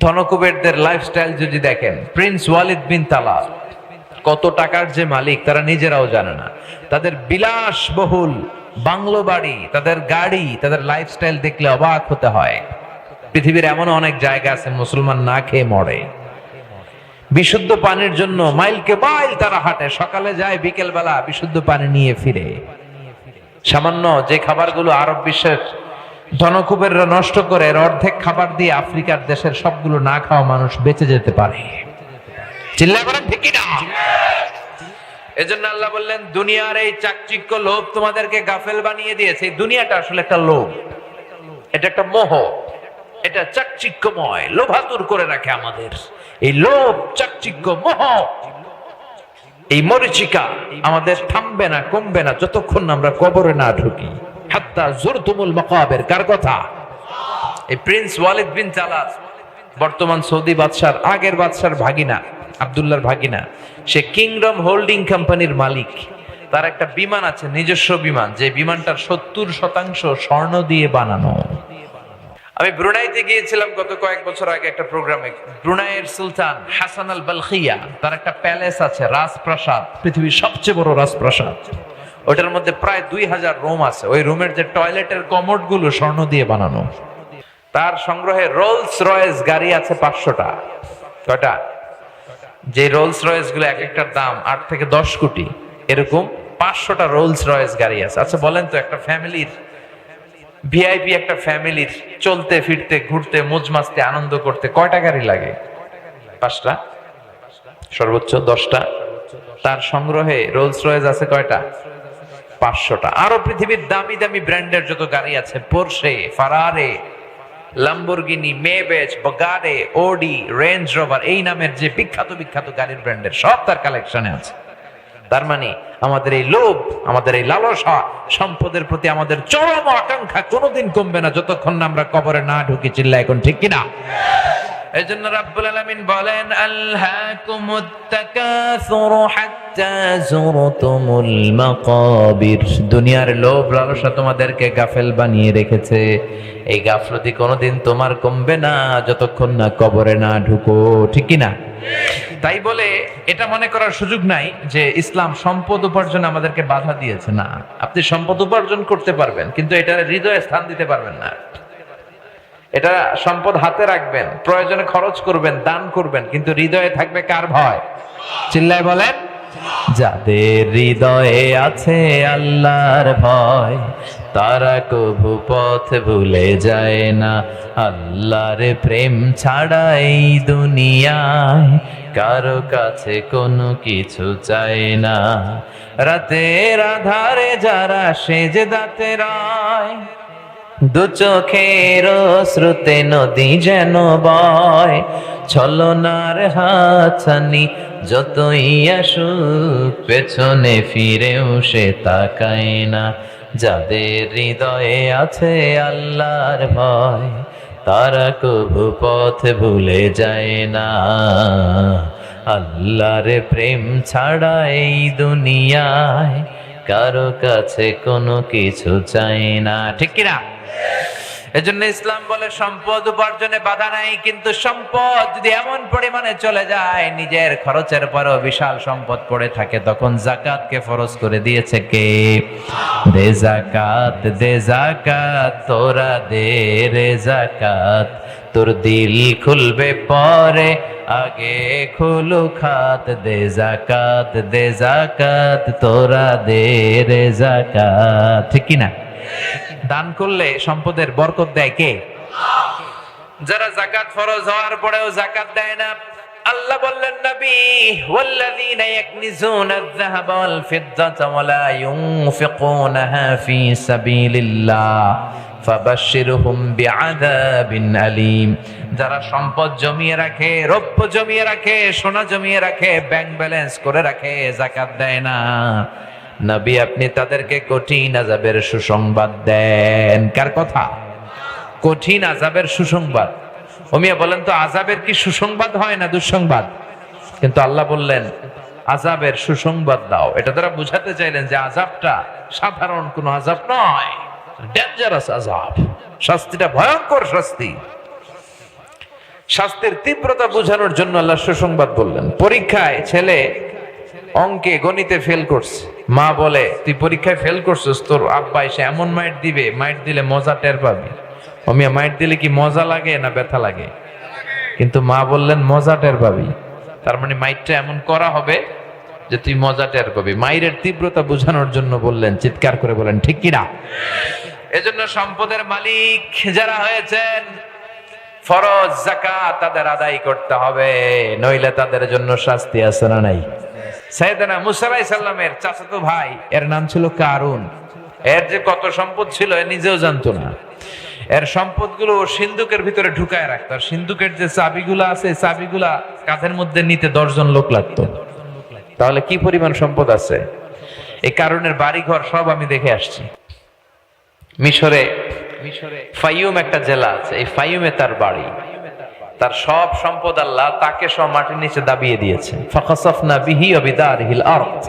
ধনকুবেরদের lifestyle যদি দেখেন, Prince Walid বিন Talal কত টাকার যে মালিক তারা নিজেরাও জানে না। তাদের বিলাসবহুল বাংলো বাড়ি, তাদের গাড়ি, তাদের লাইফস্টাইল দেখলে অবাক হতে হয়। পৃথিবীর এমন অনেক জায়গা আছে মুসলমান না খেয়ে মরে। বিশুদ্ধ পানির জন্য মাইলকে মাইল তারা হাঁটে, সকালে যায় বিকেল বেলা বিশুদ্ধ পানি নিয়ে ফিরে। সামান্য যে খাবারগুলো আরব বিশ্বের ধনকুবেররা নষ্ট করে, এর অর্ধেক খাবার দিয়ে আফ্রিকার দেশের সবগুলো না খাওয়া মানুষ বেঁচে যেতে পারে। চিল্লায় বলেন ঠিক কি না? এজন্য আল্লাহ বললেন, দুনিয়ার এই চাকচিক্য লোভ তোমাদেরকে গাফেল বানিয়ে দিয়েছে। এই দুনিয়াটা আসলে একটা লোভ, এটা একটা মোহ, এটা চাকচিক্যময়, লোভাতুর করে রাখে আমাদের। এই লোভ, চাকচিক্য, মোহ, এই মরিচিকা আমাদের থামবে না, কমবে না যতক্ষণ না আমরা কবরে না ঢুকি। হাত্তা জুরতুমুল মাকাবির। কার কথা? এই প্রিন্স ওয়ালিদ বিন তালাল বর্তমান সৌদি বাদশার, আগের বাদশার ভাগিনা, আব্দুল্লাহর ভাগিনা। সে কিংডম হোল্ডিং কোম্পানির মালিক। তার একটা বিমান আছে, নিজস্ব বিমান, যে বিমানটার 70% স্বর্ণ দিয়ে বানানো। আমি ব্রুনাইতে গিয়েছিলাম গত কয়েক বছর আগে একটা প্রোগ্রামে। ব্রুনাইয়ের সুলতান হাসান আল বালখিয়া, তার একটা প্যালেস আছে, রাজপ্রাসাদ, পৃথিবীর সবচেয়ে বড় রাজপ্রাসাদ। ওটার মধ্যে প্রায় 2000 রুম আছে। ওই রুমের যে টয়লেটের কমোড গুলো স্বর্ণ দিয়ে বানানো। তার সংগ্রহে রোলস রয়েস গাড়ি আছে 500টা। কয়টা? যে রোলস রয়েস গুলো এক একটার দাম 8 থেকে 10 কোটি, এরকম 500টা রোলস রয়েস গাড়ি আছে। আচ্ছা বলেন তো, একটা ফ্যামিলির, ভিআইপি একটা ফ্যামিলির চলতে ফিরতে ঘুরতে মোজ মাস্তি আনন্দ করতে কয়টা গাড়ি লাগে? 5টা, সর্বোচ্চ 10টা। তার সংগ্রহে রোলস রয়েস আছে কয়টা? 500টা। আরো পৃথিবীর দামি দামি ব্র্যান্ডের যত গাড়ি আছে, পোরশে, ফারারে, লাম্বরগিনি, মেবেচ, বগাডে, ওডি, রেঞ্জ রোভার, এই নামের যে বিখ্যাত বিখ্যাত গাড়ির ব্র্যান্ডের সব তার কালেকশনে আছে। তার মানে আমাদের এই লোভ, আমাদের এই লালসা, সম্পদের প্রতি আমাদের চরম আকাঙ্ক্ষা কোনোদিন কমবে না যতক্ষণ না আমরা কবরে না ঢুকি। চিল্লা এখন ঠিক কিনা? এজন্য রাব্বুল আলামিন বলেন, আলহাকুমুত তাকাসুরু হাত্তা যুরতুমুল মাকাবির। দুনিয়ার লোভ লালসা তোমাদেরকে গাফেল বানিয়ে রেখেছে। এই গাফলতি কোনোদিন তোমার কমবে না যতক্ষণ না কবরে না ঢুকো। ঠিক কিনা? তাই বলে এটা মনে করার সুযোগ নাই যে ইসলাম সম্পদ উপার্জনে আমাদেরকে বাধা দিয়েছে। না, আপনি সম্পদ উপার্জন করতে পারবেন, কিন্তু এটা হৃদয়ে স্থান দিতে পারবেন না। এটা সম্পদ হাতে রাখবেন, প্রয়োজনে খরচ করবেন, দান করবেন, কিন্তু হৃদয়ে থাকবে কার ভয়? চিল্লায় বলেন, যাদের হৃদয়ে আছে আল্লাহর ভয়, তারা কভু পথ ভুলে যায় না। আল্লাহর প্রেম ছাড়া এই দুনিয়ায় কারো কাছে কোনো কিছু চায় না। রাতের আধারে যারা সেজদাতে রয়, দু চোখের শ্রুতে নদী যেন বয়। ছলনার হাতছানি যতই আসুক, পেছনে ফিরেও সে তাকায় না। যাদের হৃদয়ে আছে আল্লাহর ভয়, তারা কভু পথ ভুলে যায় না। আল্লাহর প্রেম ছাড়া এই দুনিয়ায় কারো কাছে কোনো কিছু চাই না। ঠিক কিনা? এজন্য ইসলাম বলে সম্পদ উপার্জনে বাধা নাই, কিন্তু সম্পদ যদি এমন পরিমাণে চলে যায়, নিজের খরচের পরেও বিশাল সম্পদ পড়ে থাকে, তখন যাকাতকে ফরজ করে দিয়েছে কে? দে যাকাত, দে যাকাত, তোরা দে রে যাকাত। তোর দিল খুলবে পরে, আগে খুলু খাত। দে যাকাত, দে যাকাত, তোরা দে রে যাকাত। ঠিক কিনা? দান করলে সম্পদের বরকত দেয় কে? যারা যাকাত ফরজ হওয়ার পরেও যাকাত দেয় না, আল্লাহ বললেন, নবী, ওয়াল্লাযীনা ইয়াকনিজুনা আয-যাহাবা ওয়াল ফিদ্দাতা ওয়া লা ইউনফিকুনাহা ফী সাবিলিল্লাহ ফাবাশশিরহুম বিআযাবিন আলীম। যারা সম্পদ জমিয়ে রাখে, রৌপ্য জমিয়ে রাখে, সোনা জমিয়ে রাখে, ব্যাংক ব্যালেন্স করে রাখে, যাকাত দেয় না, নবী আপনি তাদেরকে কঠিন আযাবের সুসংবাদ দেন। কার কথা? কঠিন আযাবের সুসংবাদ। ওমিয়া বলেন তো, আযাবের কি সুসংবাদ হয় না দুঃসংবাদ? কিন্তু আল্লাহ বললেন আযাবের সুসংবাদ দাও। এটা তারা বুঝাতে চাইলেন যে আযাবটা সাধারণ কোনো আযাব নয়, ডেঞ্জারাস আযাব, শাস্তিটা ভয়ঙ্কর শাস্তি। শাস্তির তীব্রতা বোঝানোর জন্য আল্লাহ সুসংবাদ বললেন। পরীক্ষায় ছেলে অঙ্কে গণিতে ফেল করছে, মা বলে তুই পরীক্ষায় ফেল করছিস, তোর আব্বা এসে এমন মাইট দিবে, মাইট দিলে মজা টের পাবি। অমিয়া মাইট দিলে কি মজা লাগে না ব্যথা লাগে? কিন্তু মা বললেন মজা টের পাবি। তার মানে মাইটটা এমন করা হবে যে তুই মজা টের পাবি। মাইরের তীব্রতা বোঝানোর জন্য বললেন, চিৎকার করে বলেন ঠিক কিনা? এজন্য সম্পদের মালিক যারা হয়েছেন, ফরজ যাকাত তাদের আদায় করতে হবে, নইলে তাদের জন্য শাস্তি আছে না নাই? সাইয়েদনা মুসা আলাইহিস সালামের চাচাতো ভাই, এর নাম ছিল কারুন। এর যে কত সম্পদ ছিল এ নিজেও জানতো না। এর সম্পদগুলো সিন্ধুকের ভিতরে ঢুকায় রাখতো। আর সিন্ধুকের যে চাবিগুলো আছে, চাবিগুলা কাঁধের মধ্যে নিতে 10 জন লোক লাগতো। তাহলে কি পরিমাণ সম্পদ আছে! এই কারুনের বাড়ি ঘর সব আমি দেখে আসছি। মিশরে ফাইয়ুম একটা জেলা আছে, এই ফাইয়ুমে তার বাড়ি। তার সব সম্পদ আল্লাহ তাকে সব মাটির নিচে দাবিয়ে দিয়েছে। ফাখাসাফনা বিহি ওয়া বিদারিহিল আরদ।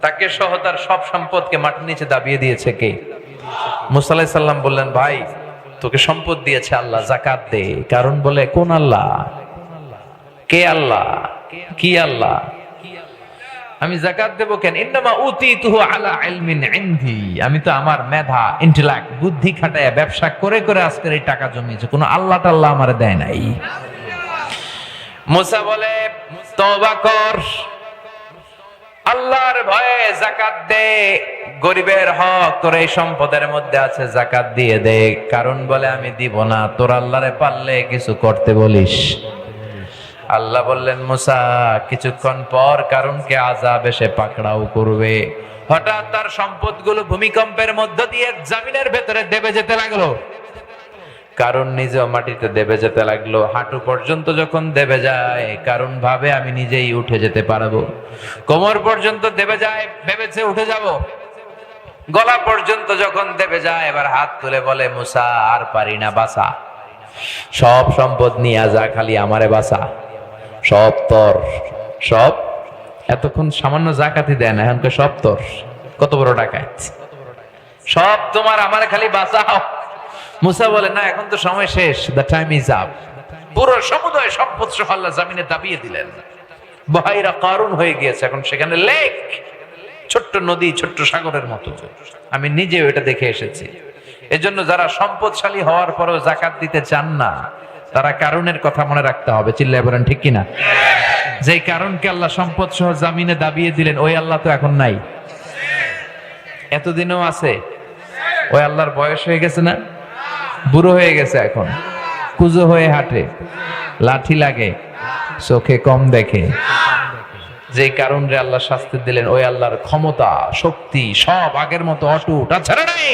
তাকে সহ তার সব সম্পদকে মাটির নিচে দাবিয়ে দিয়েছে কে? মুসা আলাইহিস সালাম বললেন, ভাই তোকে সম্পদ দিয়েছে আল্লাহ, যাকাত দে। কারণ বলে, কোন আল্লাহ? কে আল্লাহ? কি আল্লাহ? আমি যাকাত দেব কেন? ইন্নামা উতিতুহু আলা ইলমিন ইনদি। আমি তো আমার মেধা, ইন্টেলেক্ট, বুদ্ধি খাটায় ব্যবসা করে করে আজকের এই টাকা জমিয়েছে, কোন আল্লাহ টাল্লাহ আমারে দেয় নাই। মুসা বলে, তওবা কর, আল্লাহর ভয়ে যাকাত দে, গরিবের হক তোর এই সম্পদের মধ্যে আছে, যাকাত দিয়ে দে। কারণ বলে, আমি দিব না, তোর আল্লাহরে পারলে কিছু করতে বলিস। আল্লাহ বললেন, মুসা কিছুক্ষণ পর কারুনকে আযাব এসে পাকড়াও করবে। হঠাৎ তার সম্পদগুলো ভূমিকম্পের মধ্য দিয়ে জমিনের ভেতরে দেবে যেতে লাগলো। কারণ নিজেও মাটিতে দেবে যেতে লাগলো। হাঁটু পর্যন্ত যখন দেবে যায়, কারণ ভাবে আমি নিজেই উঠে যেতে পারবো। কোমর পর্যন্ত দেবে যায়, ভেবেছে উঠে যাব। গলা পর্যন্ত যখন দেবে যায়, এবার হাত তুলে বলে, মুসা আর পারি না, বাঁচা। সব সম্পদ নিয়ে যা, খালি আমারে বাঁচা। সব তোর, সব। এতক্ষণ সামান্য যাকাতি দেয় না, এখন সব তোর। কত বড় ডাকাত! সব তোমার, আমার খালি বাঁচাও। মুসা বলে, না, এখন তো সময় শেষ, দ্য টাইম ইজ আপ। পুরো সমুদয় সম্পদ সহ আল্লাহ জমিনে দাবিয়ে দিলেন। বহাইরা কারুন হয়ে গিয়েছে, এখন সেখানে লেক, ছোট্ট নদী, ছোট্ট সাগরের মতো। আমি নিজেও এটা দেখে এসেছি। এজন্য যারা সম্পদশালী হওয়ার পরেও যাকাত দিতে চান না, তারা কারুনের কথা মনে রাখতে হবে। চিল্লায় বলেন ঠিক কিনা? যেই কারণকে আল্লাহ সম্পদ সহ জামিনে দাবিয়ে দিলেন, ওই আল্লাহ তো এখন নাই। এতদিনও আছে। ওই আল্লাহর বয়স হয়ে গেছে না? বুড়ো হয়ে গেছে, এখন কুজো হয়ে হাঁটে, লাঠি লাগে, চোখে কম দেখে। যে কারণে আল্লাহ শাস্তি দিলেন, ওই আল্লাহর ক্ষমতা, শক্তি সব আগের মতো অটুট, ছাড়া নাই।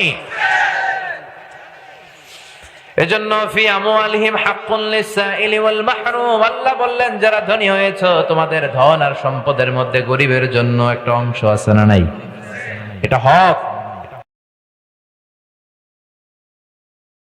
এজন্য ফি আমওয়ালিহিম হাক্কুন লিসাইলি ওয়াল মাহরুম। আল্লাহ বললেন, যারা ধনী হয়েছে, তোমাদের ধন আর সম্পদের মধ্যে গরিবের জন্য একটা অংশ আছে না নাই? এটা হক।